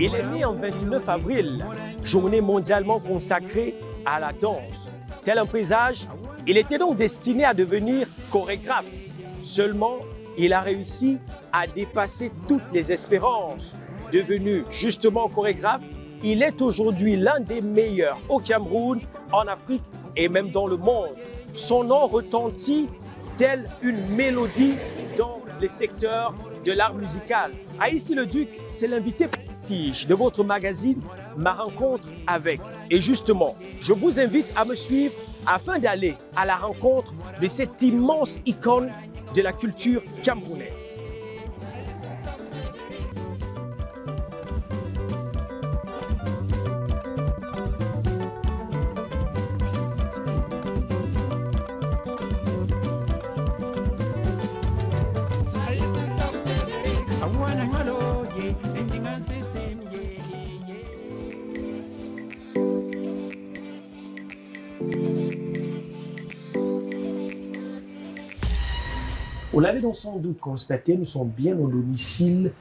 Il est né en 29 avril, journée mondialement consacrée à la danse. Tel un présage, il était donc destiné à devenir chorégraphe. Seulement, il a réussi à dépasser toutes les espérances. Devenu justement chorégraphe, il est aujourd'hui l'un des meilleurs au Cameroun, en Afrique et même dans le monde. Son nom retentit telle une mélodie dans les secteurs de l'art musical. Aïssi Le Duc, c'est l'invité prestige de votre magazine Ma rencontre avec. Et justement, je vous invite à me suivre afin d'aller à la rencontre de cette immense icône de la culture camerounaise. Vous l'avez donc sans doute constaté, nous sommes bien au domicile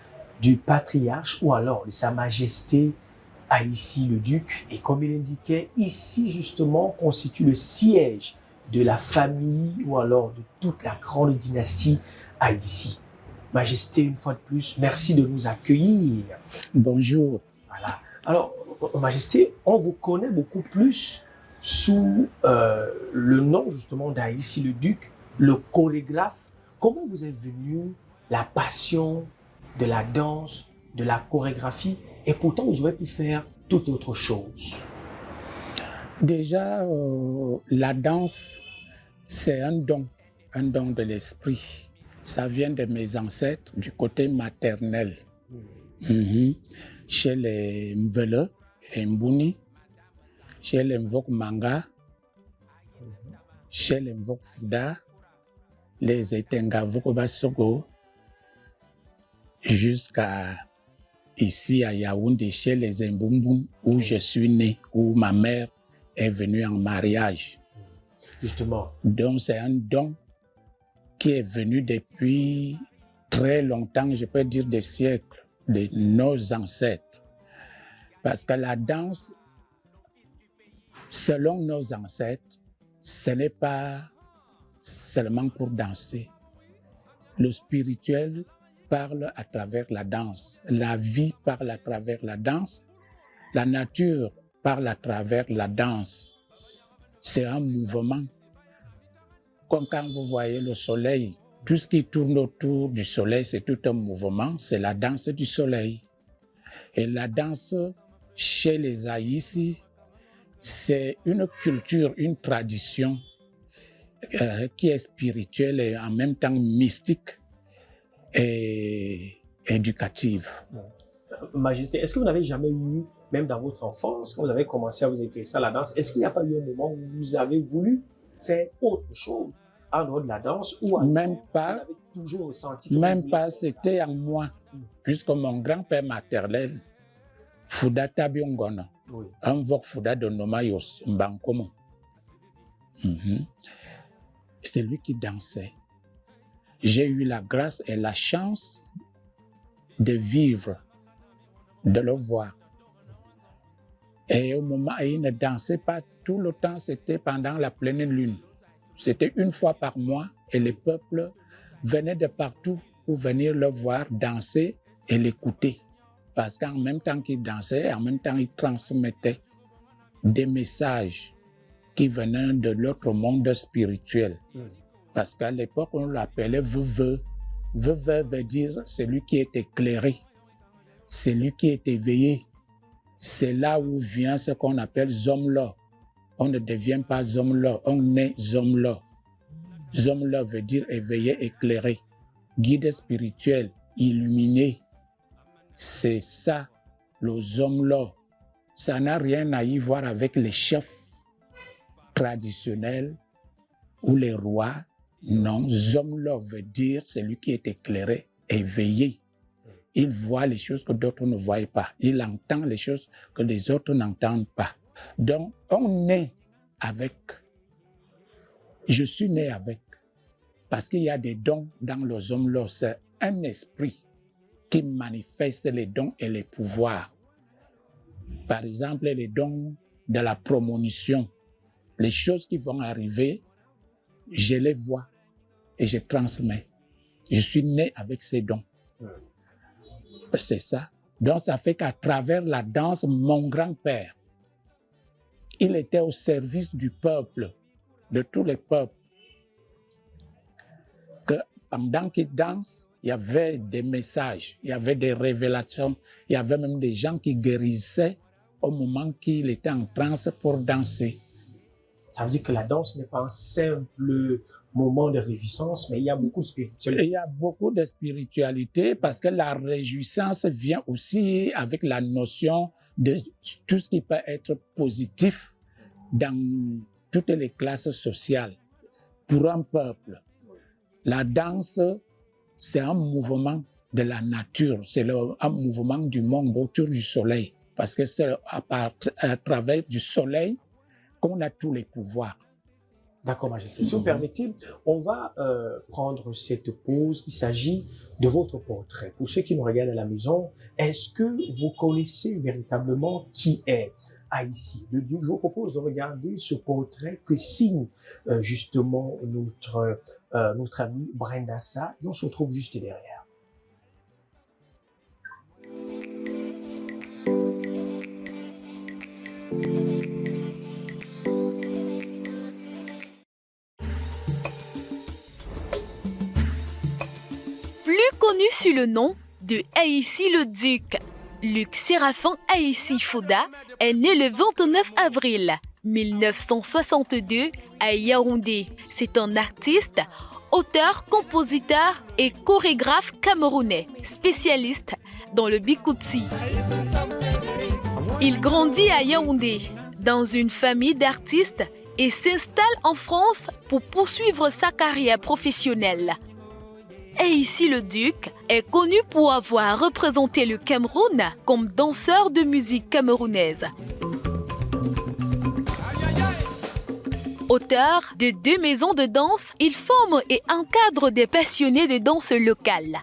du patriarche ou alors de Sa Majesté Aïssi Le Duc. Et comme il indiquait, ici justement constitue le siège de la famille ou alors de toute la grande dynastie Aïssi. Majesté, une fois de plus, merci de nous accueillir. Bonjour. Voilà. Alors, Majesté, on vous connaît beaucoup plus sous le nom justement d'Aïssi Le Duc, le chorégraphe. Comment vous est venue la passion de la danse, de la chorégraphie, et pourtant vous aurez pu faire toute autre chose? Déjà, la danse, c'est un don de l'esprit. Ça vient de mes ancêtres du côté maternel. Chez les Mvele et Mbouni, chez les Mvok Manga, chez les Mvok Fouda, les Etenga Vokobasogo, jusqu'à ici à Yaoundé, chez les Mboumbou, où je suis né, où ma mère est venue en mariage. Justement. Donc c'est un don qui est venu depuis très longtemps, je peux dire des siècles, de nos ancêtres. Parce que la danse, selon nos ancêtres, ce n'est pas seulement pour danser. Le spirituel parle à travers la danse. La vie parle à travers la danse. La nature parle à travers la danse. C'est un mouvement. Comme quand vous voyez le soleil, tout ce qui tourne autour du soleil, c'est tout un mouvement. C'est la danse du soleil. Et la danse, chez les Aïssi, c'est une culture, une tradition qui est spirituelle et en même temps mystique et éducative. Majesté, est-ce que vous n'avez jamais eu, même dans votre enfance, quand vous avez commencé à vous intéresser à la danse, est-ce qu'il n'y a pas eu un moment où vous avez voulu faire autre chose en dehors de la danse ou même pas, vous avez toujours ressenti que même pas, c'était en moi, puisque mon grand-père maternel, Fouda Tabiongona, un vok Fouda de Nomayos, Mbankomo. C'est lui qui dansait. J'ai eu la grâce et la chance de vivre, de le voir. Et au moment où il ne dansait pas tout le temps, c'était pendant la pleine lune. C'était une fois par mois et le peuple venait de partout pour venir le voir danser et l'écouter. Parce qu'en même temps qu'il dansait, en même temps il transmettait des messages qui venaient de l'autre monde spirituel. Parce qu'à l'époque, on l'appelait Veuve. Veuve veut dire celui qui est éclairé, celui qui est éveillé. C'est là où vient ce qu'on appelle Zomlo. On ne devient pas Zomlo, on est Zomlo. Zomlo veut dire éveillé, éclairé, guide spirituel, illuminé. C'est ça, le Zomlo. Ça n'a rien à y voir avec les chefs traditionnels ou les rois. Non, Zomlo veut dire celui qui est éclairé, éveillé. Il voit les choses que d'autres ne voient pas. Il entend les choses que les autres n'entendent pas. Donc, on est avec. Je suis né avec. Parce qu'il y a des dons dans les hommes-là. C'est un esprit qui manifeste les dons et les pouvoirs. Par exemple, les dons de la promotion. Les choses qui vont arriver, je les vois et je transmets. Je suis né avec ces dons. C'est ça. Donc, ça fait qu'à travers la danse, mon grand-père, il était au service du peuple, de tous les peuples. Que pendant qu'il danse, il y avait des messages, il y avait des révélations, il y avait même des gens qui guérissaient au moment qu'il était en transe pour danser. Ça veut dire que la danse n'est pas un simple moment de réjouissance, mais il y a beaucoup de spiritualité. Il y a beaucoup de spiritualité parce que la réjouissance vient aussi avec la notion de tout ce qui peut être positif dans toutes les classes sociales. Pour un peuple, la danse, c'est un mouvement de la nature, c'est un mouvement du monde autour du soleil. Parce que c'est à travers du soleil qu'on a tous les pouvoirs. D'accord, Majesté. Si vous permettez, on va prendre cette pause. Il s'agit de votre portrait. Pour ceux qui nous regardent à la maison, est-ce que vous connaissez véritablement qui est Haïti le Duc? Je vous propose de regarder ce portrait que signe justement notre ami Brenda Sa, et on se retrouve juste derrière. Connu sous le nom de Haïti le Duc, Luc Séraphin Haïti Fouda est né le 29 avril 1962 à Yaoundé. C'est un artiste, auteur, compositeur et chorégraphe camerounais, spécialiste dans le bikoutsi. Il grandit à Yaoundé dans une famille d'artistes et s'installe en France pour poursuivre sa carrière professionnelle. Haïti le Duc est connu pour avoir représenté le Cameroun comme danseur de musique camerounaise. Auteur de 2 maisons de danse, il forme et encadre des passionnés de danse locale.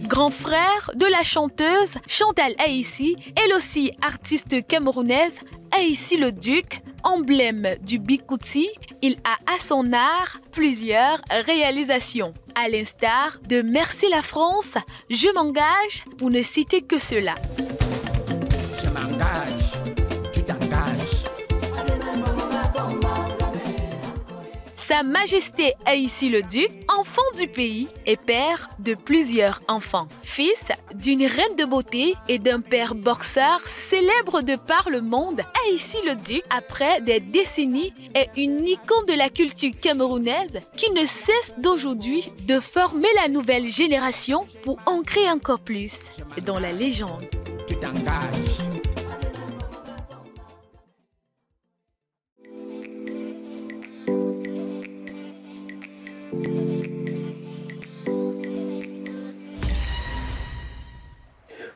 Grand frère de la chanteuse Chantal Haïti, elle aussi artiste camerounaise, Haïti le Duc, emblème du bikoutsi, il a à son art plusieurs réalisations. À l'instar de Merci la France, Je m'engage, pour ne citer que cela. Je m'engage, tu t'engages. Sa Majesté Haïti le Duc, enfant du pays et père de plusieurs enfants. Fils d'une reine de beauté et d'un père boxeur célèbre de par le monde, Haïti le Duc, après des décennies, est une icône de la culture camerounaise qui ne cesse d'aujourd'hui de former la nouvelle génération pour ancrer encore plus dans la légende. Tu t'engages.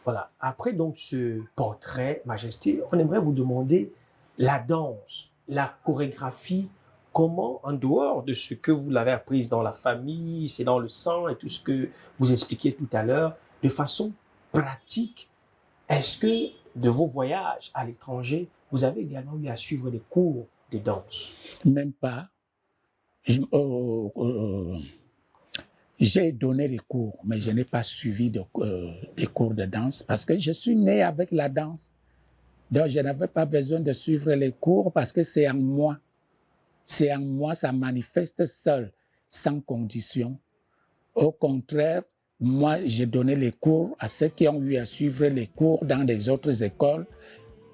Voilà. Après donc ce portrait, Majesté, on aimerait vous demander la danse, la chorégraphie, comment, en dehors de ce que vous l'avez appris dans la famille, c'est dans le sang et tout ce que vous expliquiez tout à l'heure, de façon pratique, est-ce que de vos voyages à l'étranger, vous avez également eu à suivre des cours de danse? Même pas. J'ai donné des cours, mais je n'ai pas suivi des cours de danse parce que je suis né avec la danse. Donc, je n'avais pas besoin de suivre les cours parce que c'est en moi. C'est en moi, ça manifeste seul, sans condition. Au contraire, moi, j'ai donné les cours à ceux qui ont eu à suivre les cours dans des autres écoles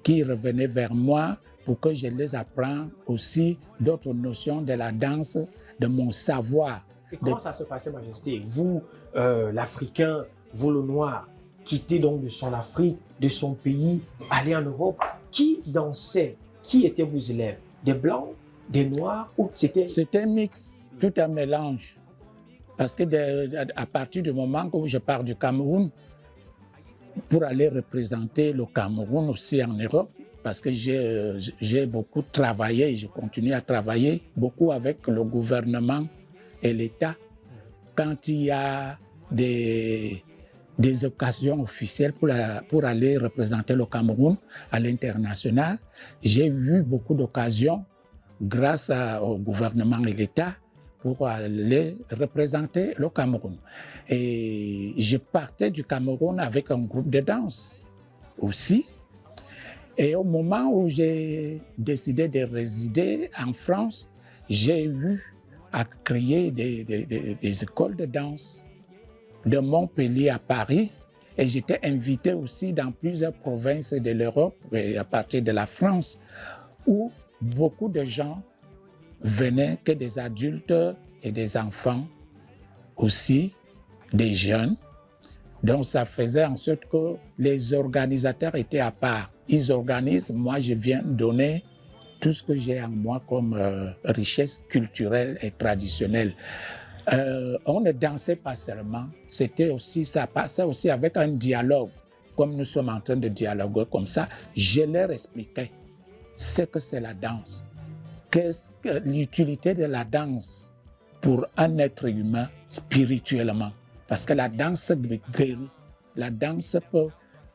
qui revenaient vers moi pour que je les apprenne aussi d'autres notions de la danse, de mon savoir. Et comment ça se passait, Majesté? Vous, l'Africain, vous le Noir, quittez donc de son Afrique, de son pays, aller en Europe. Qui dansait? Qui étaient vos élèves? Des Blancs, des Noirs ou c'était... C'était un mix, tout un mélange. Parce que à partir du moment où je pars du Cameroun, pour aller représenter le Cameroun aussi en Europe, parce que j'ai beaucoup travaillé et je continue à travailler beaucoup avec le gouvernement et l'État. Quand il y a des occasions officielles pour aller représenter le Cameroun à l'international, j'ai eu beaucoup d'occasions grâce au gouvernement et l'État pour aller représenter le Cameroun. Et je partais du Cameroun avec un groupe de danse aussi. Et au moment où j'ai décidé de résider en France, j'ai eu à créer des écoles de danse de Montpellier à Paris. Et j'étais invité aussi dans plusieurs provinces de l'Europe et à partir de la France, où beaucoup de gens venaient, que des adultes et des enfants aussi, des jeunes. Donc ça faisait en sorte que les organisateurs étaient à part. Ils organisent, moi je viens donner tout ce que j'ai en moi comme richesse culturelle et traditionnelle. On ne dansait pas seulement, c'était aussi, ça passait aussi avec un dialogue, comme nous sommes en train de dialoguer comme ça. Je leur expliquais ce que c'est la danse, l'utilité de la danse pour un être humain spirituellement. Parce que la danse guérit, la danse peut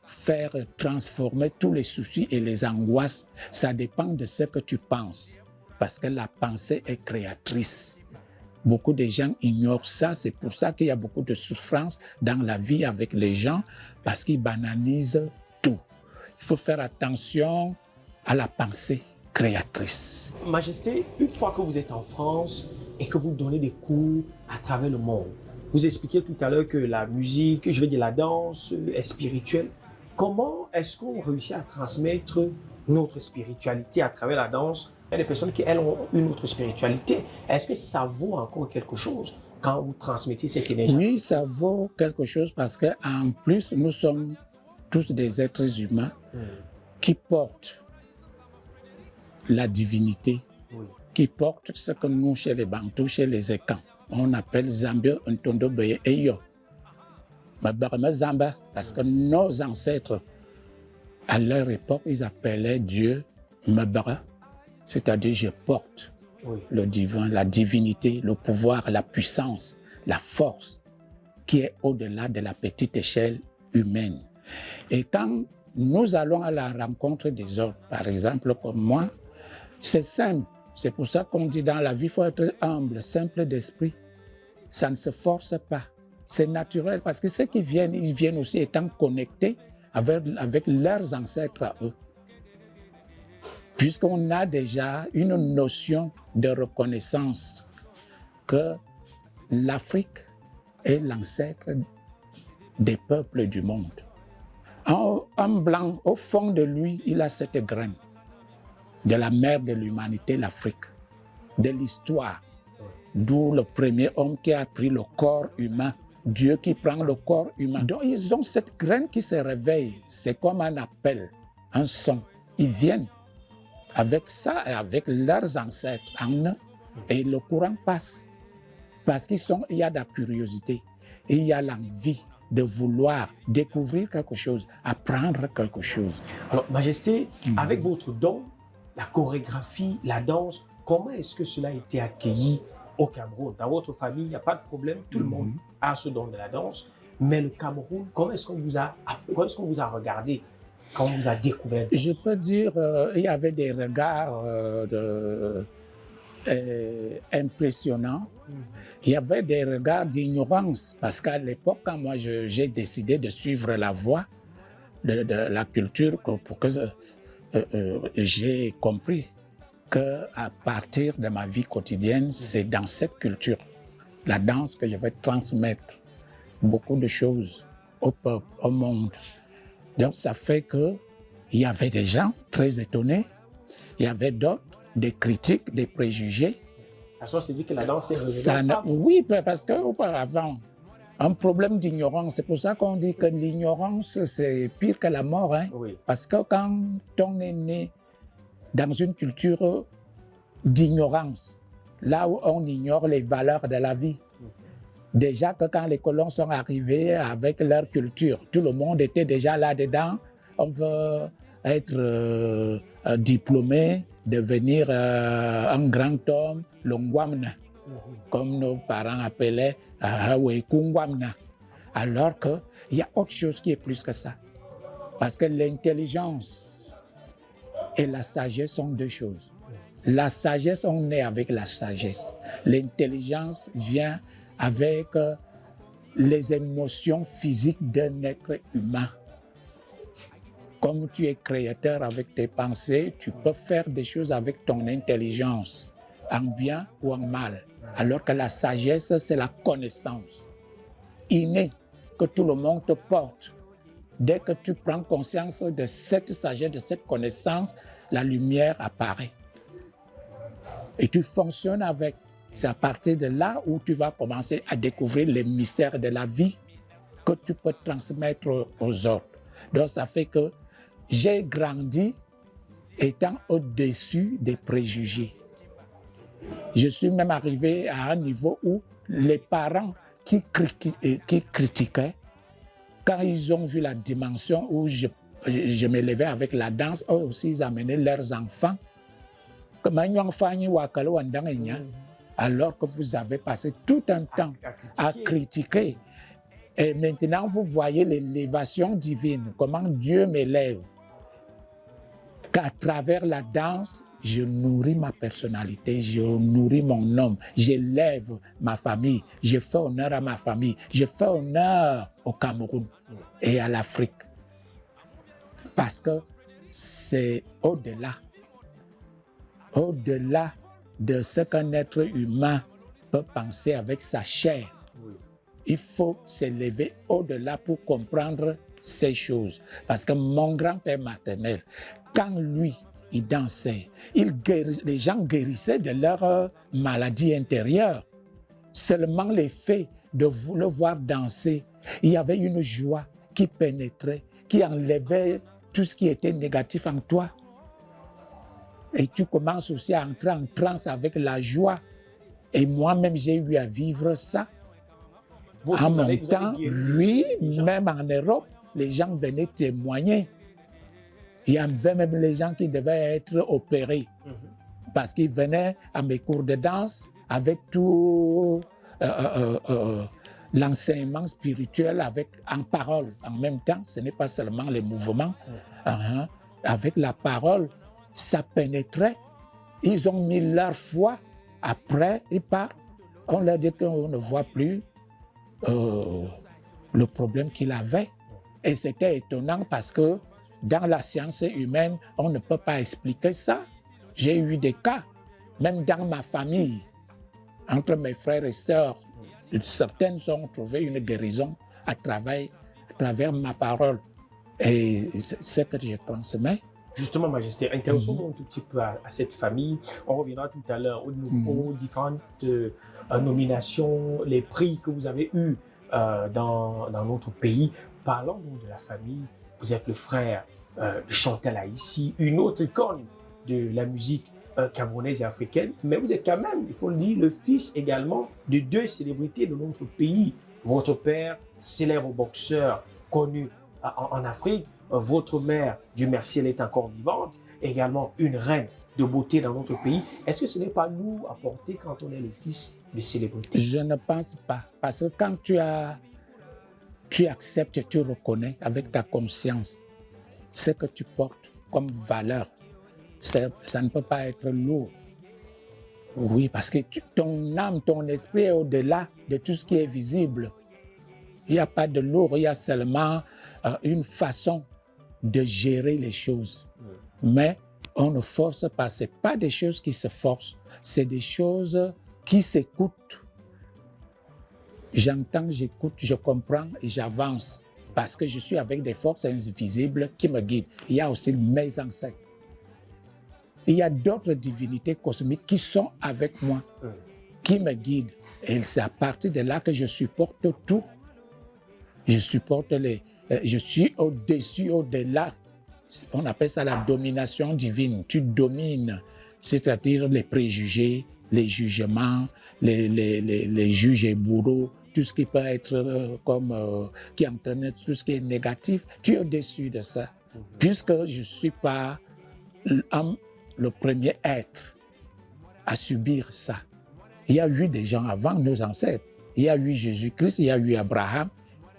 faire transformer tous les soucis et les angoisses. Ça dépend de ce que tu penses, parce que la pensée est créatrice. Beaucoup de gens ignorent ça, c'est pour ça qu'il y a beaucoup de souffrance dans la vie avec les gens, parce qu'ils banalisent tout. Il faut faire attention à la pensée créatrice. Majesté, une fois que vous êtes en France et que vous donnez des cours à travers le monde, vous expliquiez tout à l'heure que la musique, je veux dire la danse, est spirituelle. Comment est-ce qu'on réussit à transmettre notre spiritualité à travers la danse? Il y a des personnes qui, elles, ont une autre spiritualité. Est-ce que ça vaut encore quelque chose quand vous transmettez cette énergie? Oui, ça vaut quelque chose parce qu'en plus, nous sommes tous des êtres humains qui portent la divinité, qui portent ce que nous, chez les Bantous, chez les Ekans, on appelle Zambia Ntondo Beye Eyo. Zamba, parce que nos ancêtres, à leur époque, ils appelaient Dieu Mabara, c'est-à-dire je porte le divin, la divinité, le pouvoir, la puissance, la force qui est au-delà de la petite échelle humaine. Et quand nous allons à la rencontre des autres, par exemple comme moi, c'est simple. C'est pour ça qu'on dit dans la vie, il faut être humble, simple d'esprit. Ça ne se force pas. C'est naturel parce que ceux qui viennent, ils viennent aussi étant connectés avec leurs ancêtres à eux. Puisqu'on a déjà une notion de reconnaissance que l'Afrique est l'ancêtre des peuples du monde. Un blanc, au fond de lui, il a cette graine de la mère de l'humanité, l'Afrique, de l'histoire, d'où le premier homme qui a pris le corps humain, Dieu qui prend le corps humain. Donc ils ont cette graine qui se réveille, c'est comme un appel, un son. Ils viennent avec ça et avec leurs ancêtres en eux et le courant passe. Parce qu'il y a de la curiosité et il y a l'envie de vouloir découvrir quelque chose, apprendre quelque chose. Alors, Majesté, avec votre don, la chorégraphie, la danse, comment est-ce que cela a été accueilli au Cameroun? Dans votre famille, il n'y a pas de problème, tout le monde a ce don de la danse. Mais le Cameroun, comment est-ce qu'on vous a regardé quand on vous a découvert? Je peux dire, il y avait des regards impressionnants. Il y avait des regards d'ignorance, parce qu'à l'époque, quand moi j'ai décidé de suivre la voie de la culture, pour que j'ai compris qu'à partir de ma vie quotidienne, c'est dans cette culture, la danse, que je vais transmettre beaucoup de choses au peuple, au monde. Donc ça fait qu'il y avait des gens très étonnés, il y avait d'autres, des critiques, des préjugés. Ça s'est dit que la danse est revenue. Oui, parce qu'auparavant, un problème d'ignorance, c'est pour ça qu'on dit que l'ignorance, c'est pire que la mort. Hein? Oui. Parce que quand on est né dans une culture d'ignorance, là où on ignore les valeurs de la vie, Déjà que quand les colons sont arrivés avec leur culture, tout le monde était déjà là-dedans. On veut être diplômé, devenir un grand homme, le Ngwamna, comme nos parents appelaient Ngwamna. Alors qu'il y a autre chose qui est plus que ça. Parce que l'intelligence et la sagesse sont deux choses. La sagesse, on est avec la sagesse. L'intelligence vient avec les émotions physiques d'un être humain. Comme tu es créateur avec tes pensées, tu peux faire des choses avec ton intelligence, en bien ou en mal. Alors que la sagesse, c'est la connaissance innée que tout le monde te porte. Dès que tu prends conscience de cette sagesse, de cette connaissance, la lumière apparaît. Et tu fonctionnes avec. C'est à partir de là où tu vas commencer à découvrir les mystères de la vie que tu peux transmettre aux autres. Donc ça fait que j'ai grandi étant au-dessus des préjugés. Je suis même arrivé à un niveau où les parents qui critiquaient, quand ils ont vu la dimension où je m'élevais avec la danse, eux aussi ils amenaient leurs enfants. Alors que vous avez passé tout un temps à critiquer. Et maintenant, vous voyez l'élévation divine, comment Dieu m'élève. Qu'à travers la danse, je nourris ma personnalité, je nourris mon homme, j'élève ma famille, je fais honneur à ma famille, je fais honneur au Cameroun et à l'Afrique. Parce que c'est au-delà de ce qu'un être humain peut penser avec sa chair. Il faut s'élever au-delà pour comprendre ces choses. Parce que mon grand-père maternel, quand lui, il dansait, les gens guérissaient de leur maladie intérieure. Seulement l'effet de le voir danser, il y avait une joie qui pénétrait, qui enlevait tout ce qui était négatif en toi. Et tu commences aussi à entrer en transe avec la joie. Et moi-même, j'ai eu à vivre ça. En même temps, lui, même en Europe, les gens venaient témoigner. Il y avait même les gens qui devaient être opérés. Parce qu'ils venaient à mes cours de danse avec tout l'enseignement spirituel en parole. En même temps, ce n'est pas seulement les mouvements. Avec la parole, ça pénétrait. Ils ont mis leur foi. Après, ils partent. On leur dit qu'on ne voit plus le problème qu'il avait. Et c'était étonnant parce que dans la science humaine, on ne peut pas expliquer ça. J'ai eu des cas, même dans ma famille, entre mes frères et sœurs, certaines ont trouvé une guérison à travers ma parole. Et c'est ce que je transmets. Justement, Majesté, intéressons-nous un tout petit peu à cette famille. On reviendra tout à l'heure aux différentes nominations, les prix que vous avez eus dans notre pays. Parlons donc de la famille. Vous êtes le frère de Chantal Haïssi, une autre icône de la musique camerounaise et africaine. Mais vous êtes quand même, il faut le dire, le fils également de deux célébrités de notre pays. Votre père, célèbre boxeur connu en Afrique. Votre mère, Dieu merci, elle est encore vivante, également une reine de beauté dans notre pays. Est-ce que ce n'est pas nous à porter quand on est le fils de célébrité? Je ne pense pas. Parce que quand tu acceptes, tu reconnais avec ta conscience ce que tu portes comme valeur, ça ne peut pas être lourd. Oui, parce que ton âme, ton esprit est au-delà de tout ce qui est visible. Il n'y a pas de lourd, il y a seulement une façon de gérer les choses. Mais on ne force pas. Ce n'est pas des choses qui se forcent, c'est des choses qui s'écoutent. J'entends, j'écoute, je comprends et j'avance parce que je suis avec des forces invisibles qui me guident. Il y a aussi mes ancêtres. Il y a d'autres divinités cosmiques qui sont avec moi, qui me guident. Et c'est à partir de là que je supporte tout. Je supporte je suis au-dessus, au-delà. On appelle ça la domination divine. Tu domines, c'est-à-dire les préjugés, les jugements, les juges et bourreaux. tout ce qui peut être qui entraîne tout ce qui est négatif. Tu es au-dessus de ça. Puisque je ne suis pas le premier être à subir ça. Il y a eu des gens avant nos ancêtres. Il y a eu Jésus-Christ, il y a eu Abraham,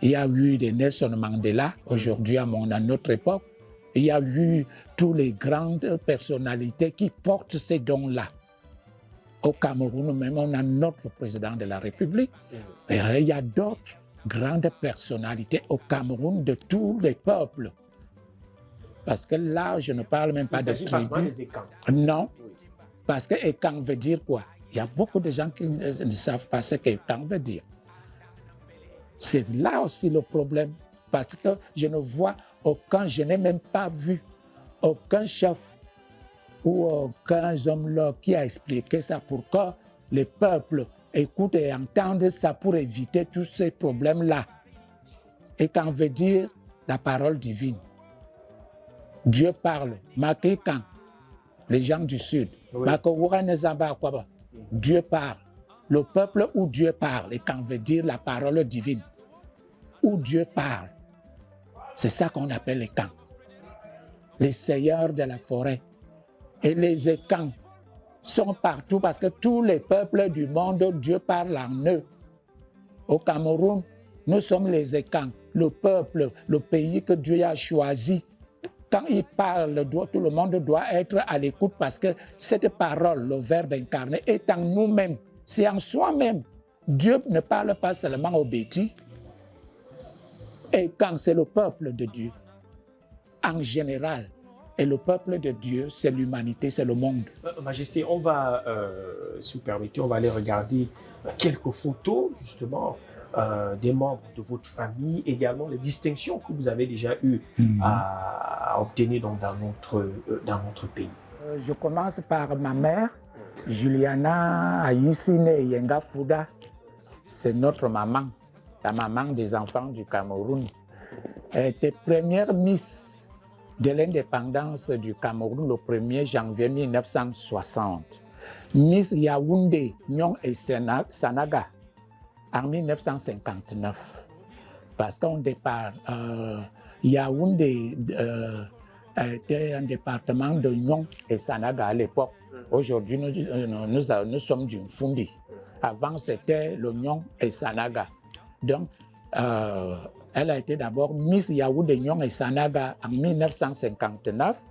il y a eu des Nelson Mandela, aujourd'hui à notre époque. Il y a eu toutes les grandes personnalités qui portent ces dons-là. Au Cameroun, même, on a notre président de la République. Et il y a d'autres grandes personnalités au Cameroun de tous les peuples. Parce que là, je ne parle même pas de tribus. Non, parce que Ekan veut dire quoi? Il y a beaucoup de gens qui ne savent pas ce qu'Ekan veut dire. C'est là aussi le problème. Parce que je ne vois aucun, je n'ai même pas vu aucun chef ou aucun homme-là qui a expliqué ça, pourquoi les peuples écoutent et entendent ça pour éviter tous ces problèmes-là. Et quand veut dire la parole divine. Dieu parle. Makékan, les gens du Sud. Oui. Dieu parle. Le peuple où Dieu parle, et quand veut dire la parole divine, où Dieu parle. C'est ça qu'on appelle les camps. Les seigneurs de la forêt. Et les écans sont partout parce que tous les peuples du monde, Dieu parle en eux. Au Cameroun, nous sommes les écans, le peuple, le pays que Dieu a choisi. Quand il parle, tout le monde doit être à l'écoute parce que cette parole, le Verbe incarné, est en nous-mêmes. C'est en soi-même. Dieu ne parle pas seulement aux bêtis. Et quand c'est le peuple de Dieu, en général, et le peuple de Dieu, c'est l'humanité, c'est le monde. Majesté, on va, si vous permettez, on va aller regarder quelques photos, justement, des membres de votre famille, également les distinctions que vous avez déjà eues à obtenir donc, dans notre pays. Je commence par ma mère, Juliana Ayusine Yenga Fouda. C'est notre maman, la maman des enfants du Cameroun. Elle était première Miss de l'indépendance du Cameroun le 1er janvier 1960. Miss Yaoundé, Nyon et Sanaga en 1959. Parce qu'au départ, Yaoundé était un département de Nyon et Sanaga à l'époque. Aujourd'hui, nous sommes du Mfundi. Avant, c'était le Nyon et Sanaga. Donc, elle a été d'abord Miss Yaoundé Nyon et Sanaga en 1959.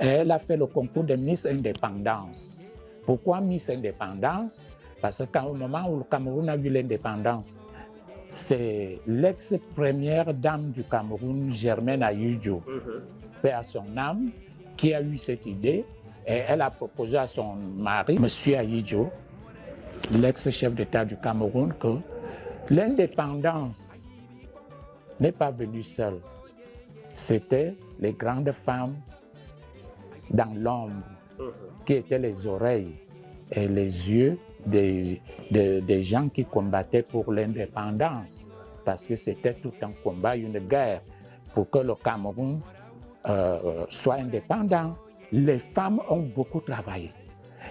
Et elle a fait le concours de Miss Indépendance. Pourquoi Miss Indépendance? Parce qu'au moment où le Cameroun a eu l'indépendance, c'est l'ex-première dame du Cameroun, Germaine Ayidjo, paix à son âme, qui a eu cette idée. Et elle a proposé à son mari, M. Ayidjo, l'ex-chef d'État du Cameroun, que l'indépendance n'est pas venue seule. C'était les grandes femmes dans l'ombre qui étaient les oreilles et les yeux des gens qui combattaient pour l'indépendance. Parce que c'était tout un combat, une guerre pour que le Cameroun soit indépendant. Les femmes ont beaucoup travaillé.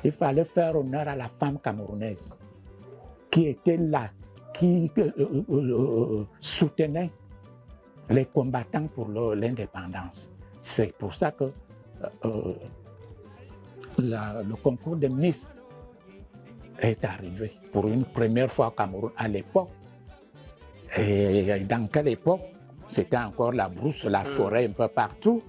Il fallait faire honneur à la femme camerounaise qui était là, qui soutenait les combattants pour l'indépendance. C'est pour ça que le concours de Miss est arrivé pour une première fois au Cameroun à l'époque. Et dans quelle époque? C'était encore la brousse, la forêt un peu partout.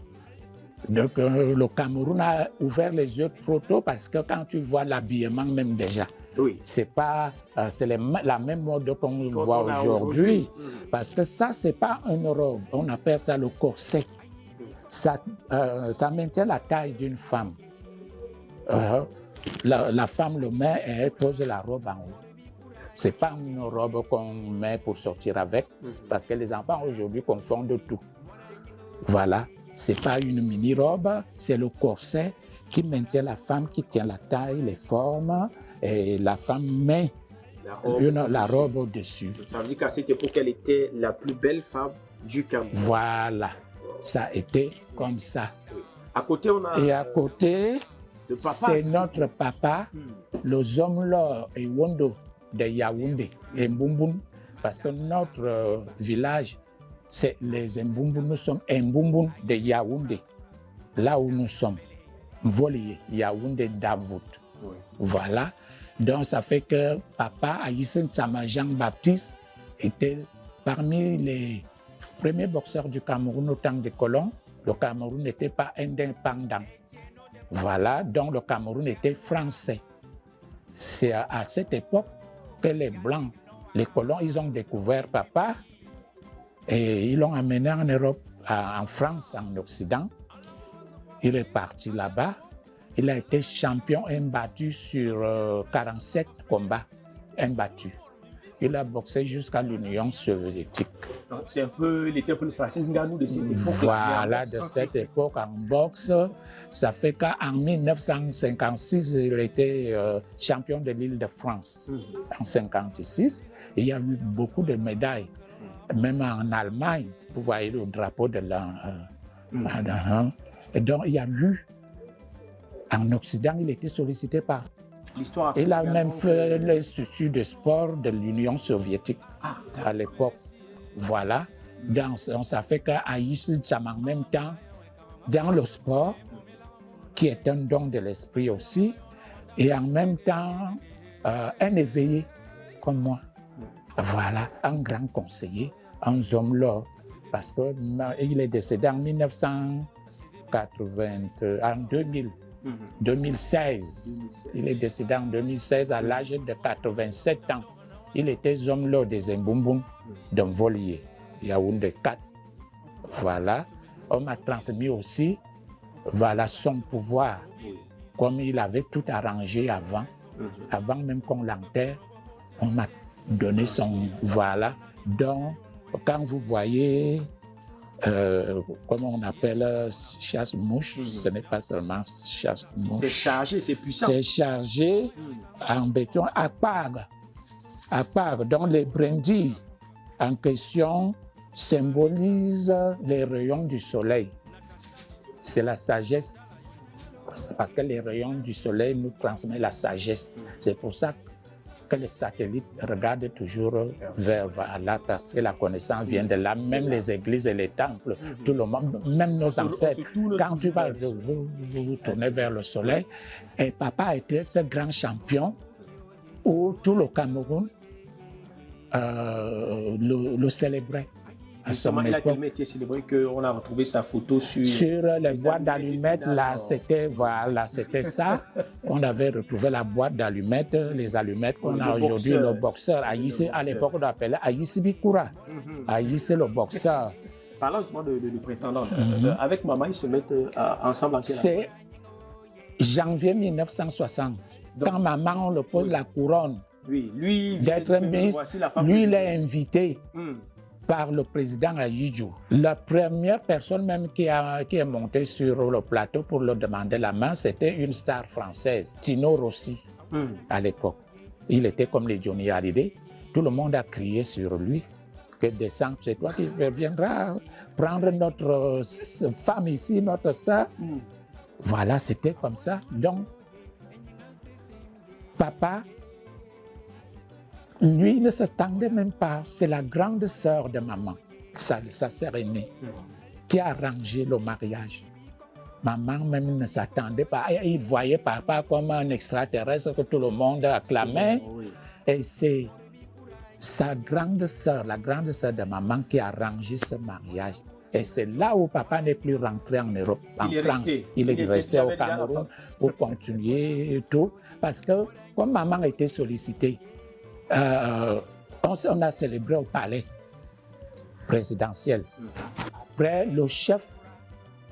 Donc le Cameroun a ouvert les yeux trop tôt parce que quand tu vois l'habillement même déjà, oui. C'est la même mode qu'on voit aujourd'hui. Parce que ça, c'est pas une robe. On appelle ça le corset. Ça maintient la taille d'une femme. La femme le met et elle pose la robe en haut. C'est pas une robe qu'on met pour sortir avec. Parce que les enfants aujourd'hui confondent tout. Voilà. C'est pas une mini-robe, c'est le corset qui maintient la femme, qui tient la taille, les formes. Et la femme met la robe au-dessus. Ça veut dire qu'à cette époque, elle était la plus belle femme du Cameroun. Voilà, ça a été comme ça. Oui. À côté, on a... Et à côté, c'est notre papa, le Zomlor et Wondo de Yaoundé, et Mboumbun. parce que notre village, c'est les Mbumbun. Nous sommes Mbumbun de Yaoundé, là où nous sommes. Volier, Yaoundé, Davout. Oui. Voilà. Donc, ça fait que papa, Aïssen Tsama Jean-Baptiste, était parmi les premiers boxeurs du Cameroun au temps des colons. Le Cameroun n'était pas indépendant. Voilà, donc le Cameroun était français. C'est à cette époque que les Blancs, les colons, ils ont découvert papa et ils l'ont amené en Europe, en France, en Occident. Il est parti là-bas. Il a été champion imbattu sur 47 combats imbattus. Il a boxé jusqu'à l'Union soviétique. C'est un peu, il était un peu le Francis Ngannou de cette époque. Voilà, de cette époque en boxe. Ça fait qu'en 1956, il était champion de l'Île-de-France. En 1956, il y a eu beaucoup de médailles. Même en Allemagne, vous voyez le drapeau de l'an. Et donc, il y a eu, en Occident, il était sollicité par. Il a même fait l'Institut de sport de l'Union soviétique à l'époque. Voilà. Donc, ça fait qu'Aïs, en même temps, dans le sport, qui est un don de l'esprit aussi, et en même temps, un éveillé comme moi. Voilà, un grand conseiller, un homme là, parce qu'il est décédé en 2016. Il est décédé en 2016 à l'âge de 87 ans. Il était homme là des Mbumbun, d'un Volier, Yaoundé 4. Voilà. On m'a transmis aussi voilà, son pouvoir, comme il avait tout arrangé avant. Avant même qu'on l'enterre, on m'a donné son. Voilà. Donc, quand vous voyez. Comment on appelle chasse-mouche, ce n'est pas seulement chasse-mouche. C'est chargé, c'est puissant. C'est chargé en béton à part. Donc les brindilles en question symbolisent les rayons du soleil. C'est la sagesse. Parce que les rayons du soleil nous transmettent la sagesse. C'est pour ça que les satellites regardent toujours vers là, parce que la connaissance vient de là. Même les églises et les temples, tout le monde, même nos ancêtres, quand tu vas vous tourner vers le soleil, et papa était ce grand champion où tout le Cameroun le célébrait. Justement, il a tellement été célébré qu'on a retrouvé sa photo sur les boîtes d'allumettes. Là, c'était voilà, c'était ça. On avait retrouvé la boîte d'allumettes, les allumettes qu'on a aujourd'hui. Le boxeur, Aïssé, à l'époque, on l'appelait Aïssé Bikoura. Aïssé, le boxeur. Parlant justement de prétendants, avec maman, ils se mettent ensemble en quelle année? C'est janvier 1960. Donc, quand maman, on le pose la couronne d'être ministre, lui, il est invité. Par le président Ayidjou. La première personne même qui est montée sur le plateau pour leur demander la main, c'était une star française, Tino Rossi, à l'époque. Il était comme les Johnny Hallyday. Tout le monde a crié sur lui que descends, c'est toi qui viendras prendre notre femme ici, notre sœur. Voilà, c'était comme ça. Donc, papa, lui ne s'attendait même pas. C'est la grande sœur de maman, sa sœur aînée, qui a arrangé le mariage. Maman même ne s'attendait pas. Il voyait papa comme un extraterrestre que tout le monde acclamait. Et c'est sa grande sœur, la grande sœur de maman, qui a arrangé ce mariage. Et c'est là où papa n'est plus rentré en Europe, en France. Il est resté au Cameroun pour continuer et tout. Parce que comme maman était sollicitée, on a célébré au palais présidentiel. Après, le chef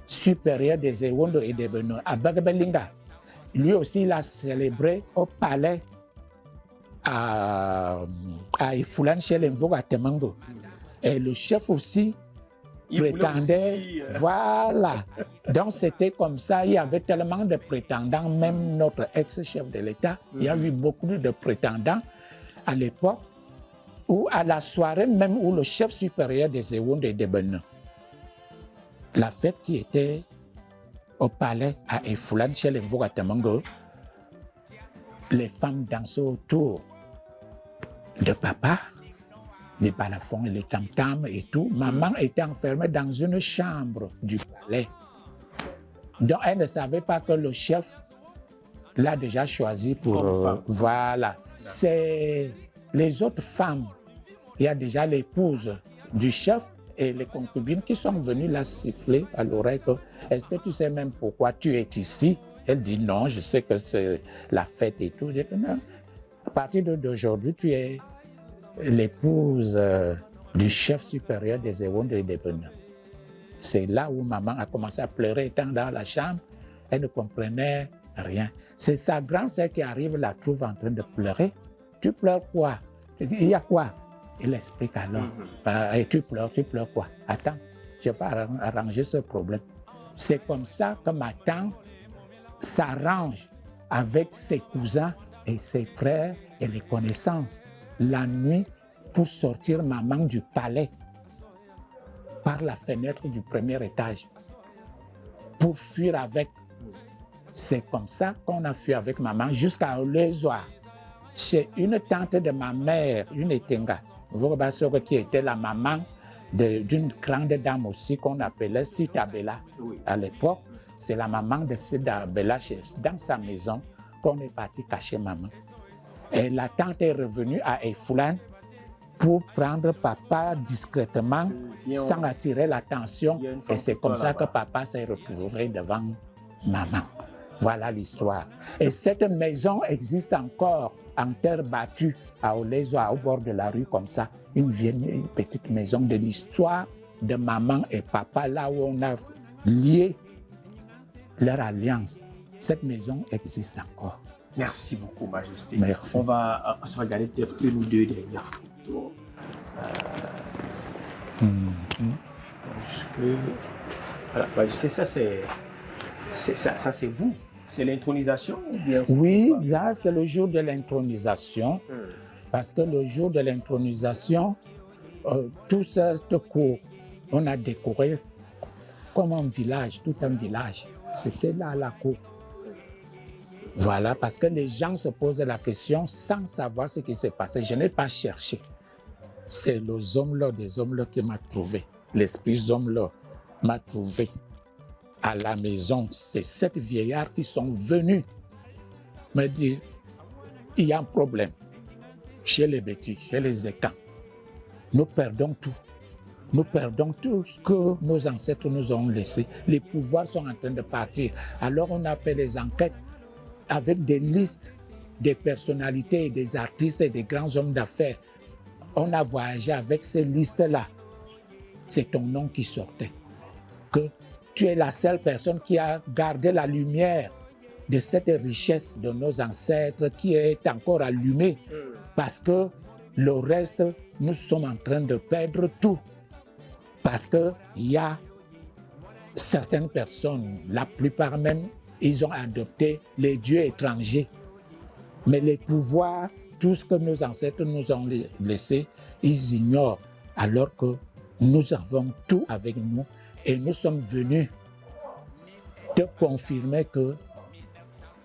supérieur des Ewondo et des Beno, à Bagabelinga, lui aussi, il a célébré au palais à Ifoulan chez l'Envoga à Temango. Et le chef aussi prétendait, voilà. Donc c'était comme ça, il y avait tellement de prétendants, même notre ex-chef de l'État, il y a eu beaucoup de prétendants à l'époque, ou à la soirée même où le chef supérieur des Ewondo et des Beno, la fête qui était au palais à Ifoulan chez l'Envoga à Temango, les femmes dansaient autour de papa les balafons et les tam-tams et tout. Maman était enfermée dans une chambre du palais. Donc, elle ne savait pas que le chef l'a déjà choisi pour... voilà. C'est les autres femmes. Il y a déjà l'épouse du chef et les concubines qui sont venues la siffler à l'oreille que « Est-ce que tu sais même pourquoi tu es ici ?» Elle dit « Non, je sais que c'est la fête et tout. » Je dis « Non, à partir d'aujourd'hui, tu es l'épouse du chef supérieur des Ewondo et des Benin. » C'est là où maman a commencé à pleurer, étant dans la chambre. Elle ne comprenait rien. C'est sa grande sœur qui arrive, la trouve en train de pleurer. « Tu pleures quoi? Il y a quoi? » Il explique alors. Et tu pleures quoi? Attends, je vais arranger ce problème. C'est comme ça que ma tante s'arrange avec ses cousins et ses frères et les connaissances la nuit pour sortir maman du palais par la fenêtre du premier étage pour fuir avec. C'est comme ça qu'on a fui avec maman jusqu'à Olezoa, chez une tante de ma mère, une Etenga, qui était la maman d'une grande dame aussi qu'on appelait Sitabella à l'époque. C'est la maman de Sitabella dans sa maison qu'on est parti cacher maman. Et la tante est revenue à Efoulan pour prendre papa discrètement sans attirer l'attention. Et c'est comme ça que papa s'est retrouvé devant maman. Voilà l'histoire. Et cette maison existe encore en terre battue à Olezoa, au bord de la rue comme ça. Une vieille petite maison de l'histoire de maman et papa, là où on a lié leur alliance. Cette maison existe encore. Merci beaucoup, Majesté. Merci. On va se regarder peut-être une ou deux dernières photos. Voilà, Majesté, ça c'est vous. C'est l'intronisation ou bien? Oui, là c'est le jour de l'intronisation. Parce que le jour de l'intronisation, tout cette cour, on a décoré comme un village, tout un village. C'était là la cour. Voilà, parce que les gens se posaient la question sans savoir ce qui s'est passé. Je n'ai pas cherché. C'est le Zomlo des Zomlo qui m'a trouvé. L'esprit Zomlo m'a trouvé à la maison. C'est sept vieillards qui sont venus me dire il y a un problème chez les Bétis, chez les Écans. Nous perdons tout. Nous perdons tout ce que nos ancêtres nous ont laissé. Les pouvoirs sont en train de partir. Alors on a fait des enquêtes avec des listes des personnalités, des artistes et des grands hommes d'affaires. On a voyagé avec ces listes-là. C'est ton nom qui sortait. Que tu es la seule personne qui a gardé la lumière de cette richesse de nos ancêtres qui est encore allumée. Parce que le reste, nous sommes en train de perdre tout. Parce qu'il y a certaines personnes, la plupart même, ils ont adopté les dieux étrangers. Mais les pouvoirs, tout ce que nos ancêtres nous ont laissé, ils ignorent. Alors que nous avons tout avec nous et nous sommes venus te confirmer que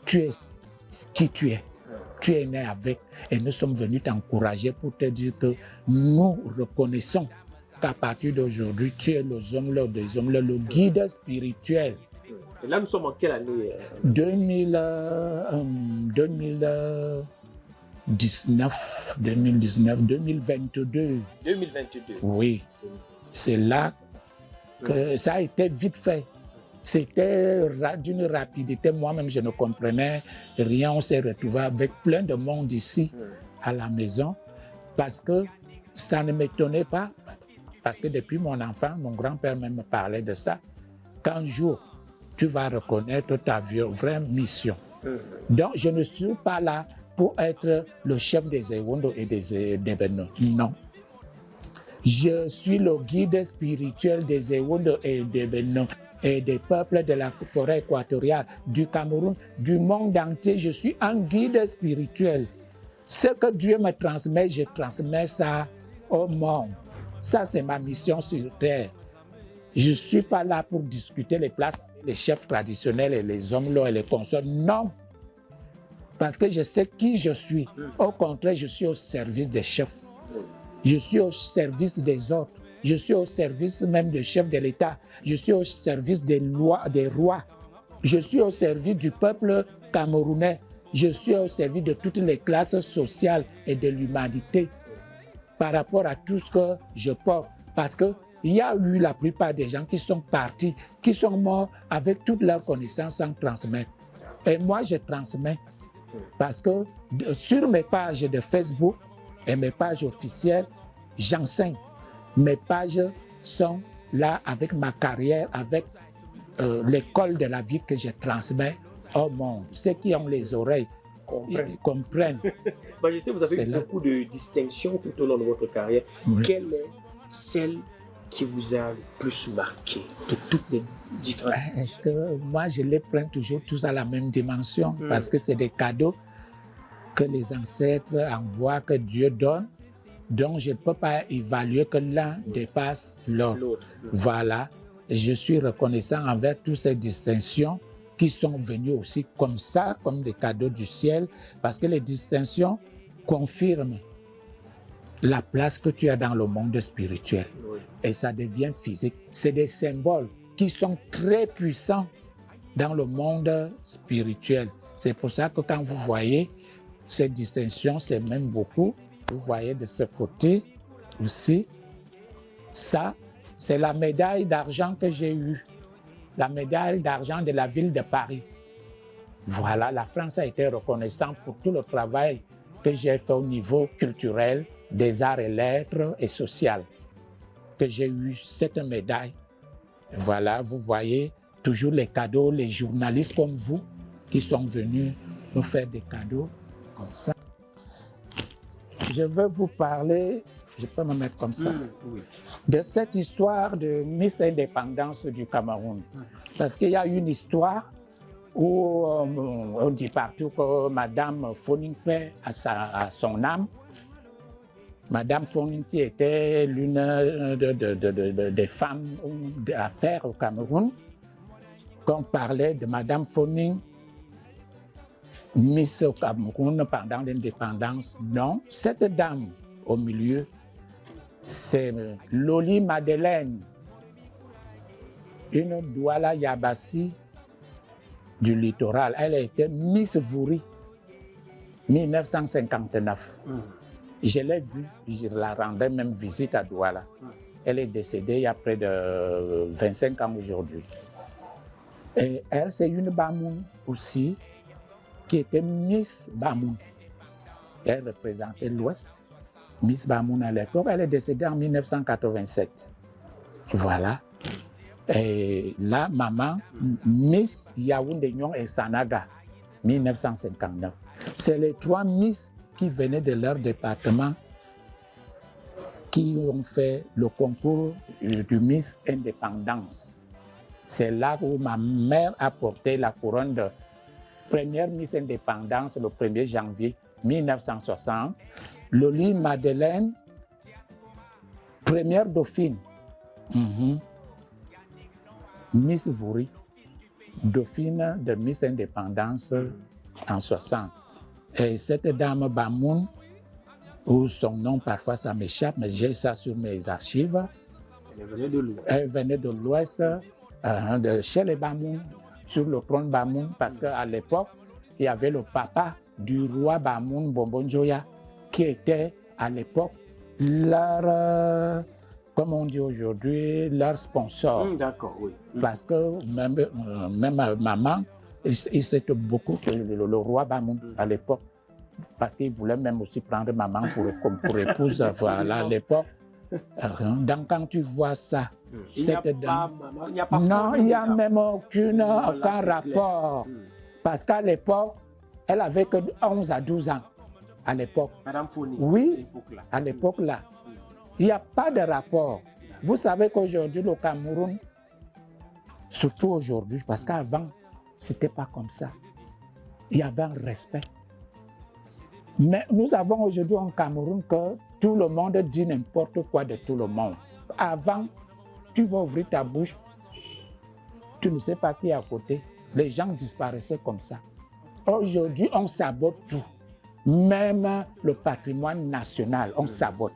tu es qui tu es. Tu es né avec et nous sommes venus t'encourager pour te dire que nous reconnaissons qu'à partir d'aujourd'hui, tu es le Zomlo des Zomlo, le guide spirituel. Et là, nous sommes en quelle année? 2019, 2022. 2022. Oui, c'est là que ça a été vite fait. C'était d'une rapidité. Moi-même, je ne comprenais rien. On s'est retrouvé avec plein de monde ici, à la maison, parce que ça ne m'étonnait pas. Parce que depuis mon enfant, mon grand-père même me parlait de ça. Qu'un jour, tu vas reconnaître ta vraie mission. Donc, je ne suis pas là pour être le chef des Ewondo et des Benin. Non. Je suis le guide spirituel des Ewondo et des Benin et des peuples de la forêt équatoriale, du Cameroun, du monde entier. Je suis un guide spirituel. Ce que Dieu me transmet, je transmets ça au monde. Ça, c'est ma mission sur Terre. Je ne suis pas là pour discuter les places, les chefs traditionnels et les hommes et les consorts. Non. Parce que je sais qui je suis. Au contraire, je suis au service des chefs. Je suis au service des autres. Je suis au service même des chefs de l'État. Je suis au service des rois. Je suis au service du peuple camerounais. Je suis au service de toutes les classes sociales et de l'humanité par rapport à tout ce que je porte. Parce qu'il y a eu la plupart des gens qui sont partis, qui sont morts avec toute leur connaissance sans transmettre. Et moi, je transmets parce que sur mes pages de Facebook et mes pages officielles, j'enseigne. Mes pages sont là avec ma carrière, avec l'école de la vie que je transmets au monde. Ceux qui ont les oreilles comprennent. Majesté, vous avez eu beaucoup de distinctions tout au long de votre carrière. Oui. Quelle est celle qui vous a le plus marqué de toutes les différentes... Est-ce que moi, je les prends toujours tous à la même dimension parce que c'est des cadeaux que les ancêtres envoient, que Dieu donne, donc je ne peux pas évaluer que l'un dépasse l'autre. Voilà, je suis reconnaissant envers toutes ces distinctions qui sont venues aussi comme ça, comme des cadeaux du ciel, parce que les distinctions confirment la place que tu as dans le monde spirituel. Oui. Et ça devient physique. C'est des symboles qui sont très puissants dans le monde spirituel. C'est pour ça que quand vous voyez ces distinctions, c'est même beaucoup. Vous voyez de ce côté aussi, ça, c'est la médaille d'argent que j'ai eue. La médaille d'argent de la ville de Paris. Voilà, la France a été reconnaissante pour tout le travail que j'ai fait au niveau culturel, des arts et lettres et social, que j'ai eu cette médaille. Voilà, vous voyez toujours les cadeaux, les journalistes comme vous qui sont venus nous faire des cadeaux comme ça. Je veux vous parler, je peux me mettre comme ça, Oui. de cette histoire de Miss Indépendance du Cameroun. Parce qu'il y a une histoire où on dit partout que Madame Foningpe a son âme. Madame Foningpe était l'une des femmes d'affaires au Cameroun. Quand on parlait de Madame Foning, Miss au Cameroun pendant l'indépendance, non. Cette dame au milieu, c'est Loli Madeleine, une Douala Yabassi du littoral. Elle a été Miss Vouri, 1959. Je l'ai vue, je la rendais même visite à Douala. Elle est décédée il y a près de 25 ans aujourd'hui. Et elle, c'est une Bamoun aussi, qui était Miss Bamoun. Elle représentait l'Ouest. Miss Bamoun à l'époque, elle est décédée en 1987. Voilà. Et là, maman, Miss Yaoundé Nyon et Sanaga, 1959. C'est les trois Miss qui venaient de leur département qui ont fait le concours du Miss Indépendance. C'est là où ma mère a porté la couronne de première Miss Indépendance le 1er janvier 1960. Loli Madeleine, première dauphine. Miss Vouri, dauphine de Miss Indépendance en 60. Et cette dame Bamoun, où son nom parfois ça m'échappe, mais j'ai ça sur mes archives. Elle venait de l'Ouest. Elle venait de l'Ouest, de chez les Bamoun, sur le trône Bamoun, parce qu'à l'époque, il y avait le papa du roi Bamoun Bombonjoya, qui était à l'époque leur, comme on dit aujourd'hui, leur sponsor. D'accord, oui. Parce que même maman, il s'était beaucoup que le roi Bamoun à l'époque, parce qu'il voulait même aussi prendre maman pour épouse voilà, à l'époque. Donc quand tu vois ça, il n'y a pas maman, il n'y a pas non, il n'y a même aucun voilà, rapport. Parce qu'à l'époque, elle avait que 11 à 12 ans. À l'époque. Madame Foni. Oui, à l'époque là. Il n'y a pas de rapport. Vous savez qu'aujourd'hui, le Cameroun, surtout aujourd'hui, parce qu'avant, ce n'était pas comme ça. Il y avait un respect. Mais nous avons aujourd'hui en Cameroun que tout le monde dit n'importe quoi de tout le monde. Avant, tu vas ouvrir ta bouche, tu ne sais pas qui est à côté. Les gens disparaissaient comme ça. Aujourd'hui, on sabote tout. Même le patrimoine national, on sabote.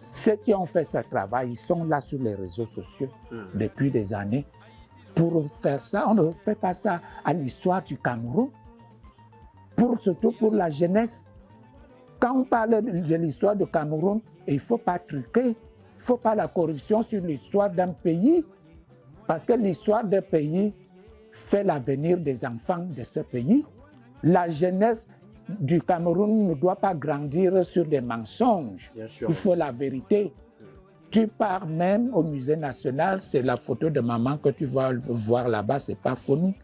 Ceux qui ont fait ce travail, ils sont là sur les réseaux sociaux depuis des années. Pour faire ça, on ne fait pas ça à l'histoire du Cameroun, surtout pour la jeunesse. Quand on parle de l'histoire du Cameroun, il ne faut pas truquer, il ne faut pas la corruption sur l'histoire d'un pays, parce que l'histoire d'un pays fait l'avenir des enfants de ce pays. La jeunesse du Cameroun ne doit pas grandir sur des mensonges. Bien sûr. Il faut la vérité. Tu pars même au musée national, c'est la photo de maman que tu vas voir là-bas, c'est pas phonique.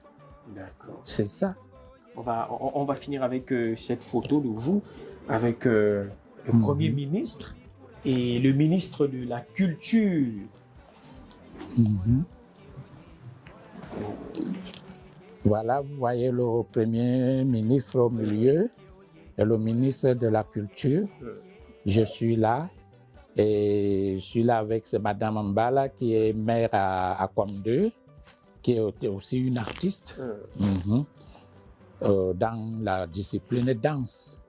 D'accord. C'est ça. On va finir avec cette photo de vous, avec le Premier ministre et le ministre de la Culture. Voilà, vous voyez le Premier ministre au milieu et le ministre de la Culture. Je suis là et je suis là avec Madame Mbala qui est maire à Kwam2, qui est aussi une artiste dans la discipline danse.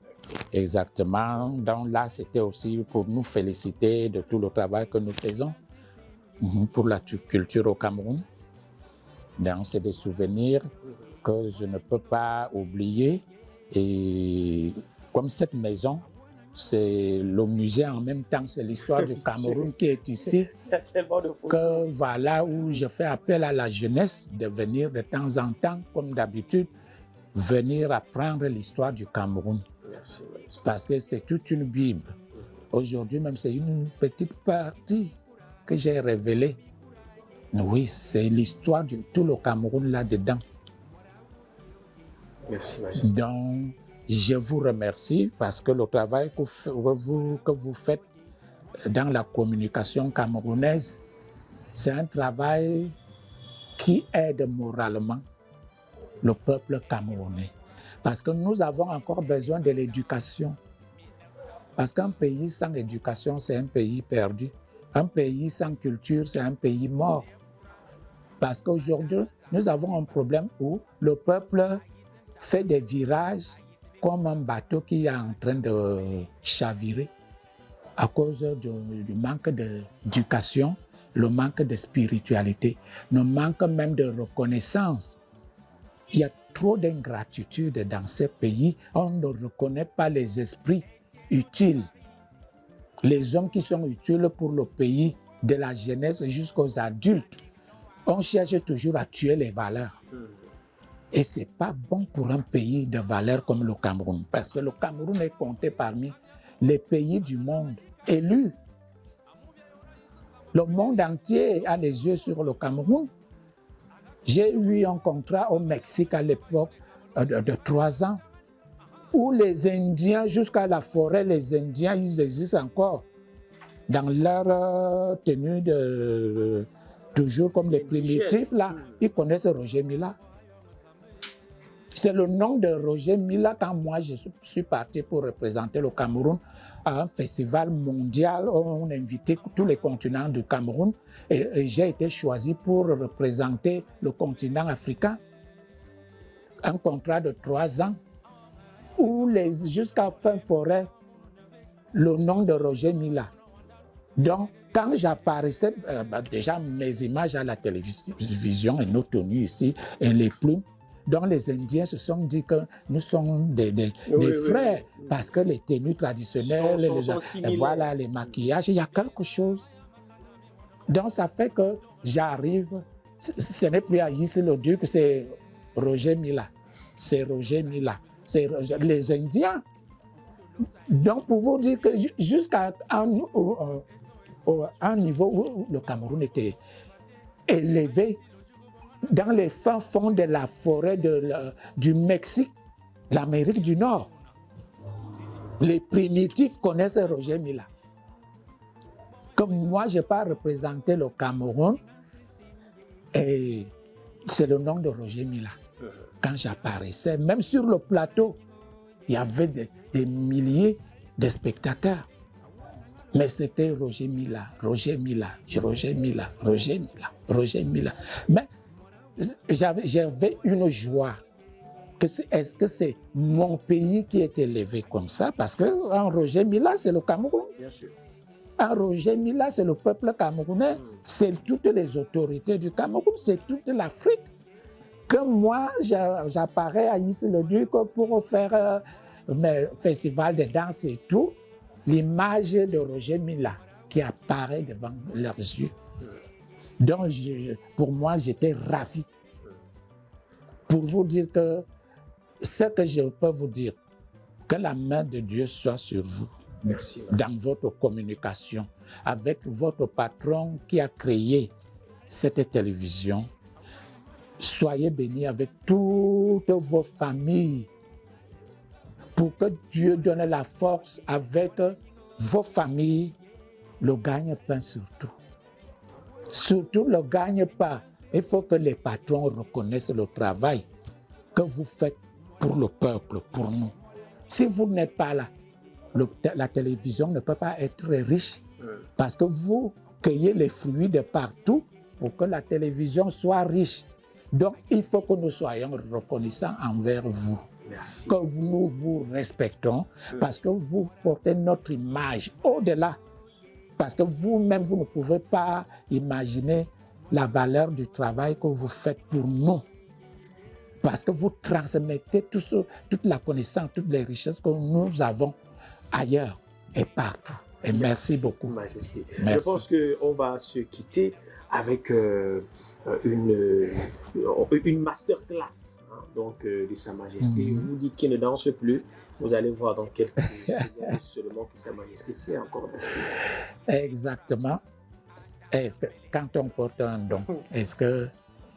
Exactement. Donc là, c'était aussi pour nous féliciter de tout le travail que nous faisons pour la culture au Cameroun. Donc, c'est des souvenirs que je ne peux pas oublier. Et comme cette maison, c'est le musée en même temps, c'est l'histoire du Cameroun qui est ici. Il y a tellement de photos. Que voilà où je fais appel à la jeunesse de venir de temps en temps, comme d'habitude, venir apprendre l'histoire du Cameroun. Merci. Parce que c'est toute une Bible. Aujourd'hui même, c'est une petite partie que j'ai révélée. Oui, c'est l'histoire de tout le Cameroun là-dedans. Merci, Majesté. Donc, je vous remercie parce que le travail que vous faites dans la communication camerounaise, c'est un travail qui aide moralement le peuple camerounais. Parce que nous avons encore besoin de l'éducation. Parce qu'un pays sans éducation, c'est un pays perdu. Un pays sans culture, c'est un pays mort. Parce qu'aujourd'hui, nous avons un problème où le peuple fait des virages comme un bateau qui est en train de chavirer à cause du manque d'éducation, le manque de spiritualité, le manque même de reconnaissance. Il y a trop d'ingratitude dans ces pays. On ne reconnaît pas les esprits utiles, les hommes qui sont utiles pour le pays, de la jeunesse jusqu'aux adultes. On cherche toujours à tuer les valeurs. Et ce n'est pas bon pour un pays de valeurs comme le Cameroun, parce que le Cameroun est compté parmi les pays du monde élus. Le monde entier a les yeux sur le Cameroun. J'ai eu un contrat au Mexique à l'époque de 3 ans, où les Indiens, jusqu'à la forêt, les Indiens, ils existent encore dans leur tenue toujours comme les primitifs, là, ils connaissent Roger Mila. C'est le nom de Roger Mila quand moi je suis parti pour représenter le Cameroun à un festival mondial. On invitait tous les continents du Cameroun et j'ai été choisi pour représenter le continent africain. Un contrat de 3 ans où jusqu'à fin forêt, le nom de Roger Mila. Donc, quand j'apparaissais, déjà mes images à la télévision et nos tenues ici et les plumes, donc les Indiens se sont dit que nous sommes des frères parce que les tenues traditionnelles, voilà, les maquillages, il y a quelque chose. Donc ça fait que j'arrive, ce n'est plus Aïs le Duc, c'est Roger Mila. C'est Roger Mila. C'est les Indiens. Donc pour vous dire que jusqu'à un niveau où le Cameroun était élevé, dans les fins fonds de la forêt du Mexique, l'Amérique du Nord, les primitifs connaissent Roger Mila. Comme moi, je n'ai pas représenté le Cameroun, et c'est le nom de Roger Mila. Quand j'apparaissais, même sur le plateau, il y avait des milliers de spectateurs. Mais c'était Roger Mila, Roger Mila, Roger Mila, Roger Mila, Roger Mila. Mais j'avais une joie. Est-ce que c'est mon pays qui est élevé comme ça? Parce que Roger Mila, c'est le Cameroun. Bien sûr. Un Roger Mila, c'est le peuple camerounais, c'est toutes les autorités du Cameroun, c'est toute l'Afrique. Que moi, j'apparais à Issy-le-Duc pour faire mes festivals de danse et tout, l'image de Roger Mila qui apparaît devant leurs yeux. Donc, pour moi, j'étais ravi. Pour vous dire que ce que je peux vous dire, que la main de Dieu soit sur vous. Merci. Dans votre communication avec votre patron qui a créé cette télévision. Soyez bénis avec toutes vos familles pour que Dieu donne la force avec vos familles, le gagne-pain surtout. Surtout le gagne-pain. Il faut que les patrons reconnaissent le travail que vous faites pour le peuple, pour nous. Si vous n'êtes pas là, la télévision ne peut pas être riche parce que vous cueillez les fruits de partout pour que la télévision soit riche. Donc, il faut que nous soyons reconnaissants envers vous. Merci. Que nous vous respectons parce que vous portez notre image au-delà. Parce que vous-même, vous ne pouvez pas imaginer la valeur du travail que vous faites pour nous. Parce que vous transmettez toute la connaissance, toutes les richesses que nous avons ailleurs et partout. Et merci beaucoup. Majesté. Merci. Je pense qu'on va se quitter avec une masterclass donc, de Sa Majesté. Vous dites qu'il ne danse plus. Vous allez voir dans quelques secondes seulement que Sa Majesté sait encore danser. Exactement. Est-ce que quand on porte un don, est-ce que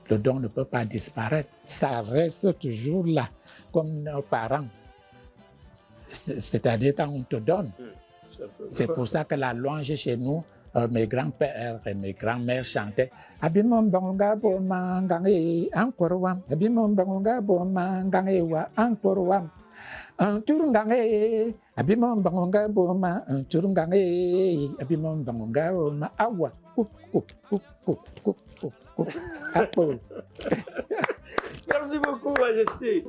le don ne peut pas disparaître? Ça reste toujours là, comme nos parents. C'est-à-dire quand on te donne. C'est pour ça que la louange chez nous, mes grands-pères et mes grands-mères chantaient Abimon bangonga boma ngange ankorwam Abimon bangonga boma ngange wa ankorwam un turungange Abimon bangonga boma un turungange Abimon bangonga boma awa kup kup kup kup kup kup kup apple. Merci beaucoup, Majesté.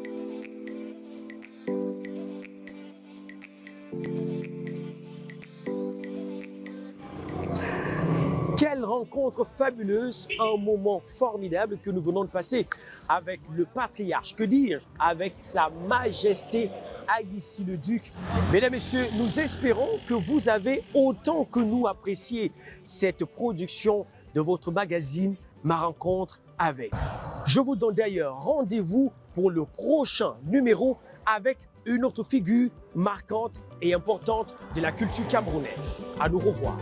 Quelle rencontre fabuleuse, un moment formidable que nous venons de passer avec le patriarche, que dire, avec Sa Majesté Issy-le-Duc. Mesdames, Messieurs, nous espérons que vous avez autant que nous apprécié cette production de votre magazine Ma Rencontre avec. Je vous donne d'ailleurs rendez-vous pour le prochain numéro avec une autre figure marquante et importante de la culture camerounaise. À nous revoir.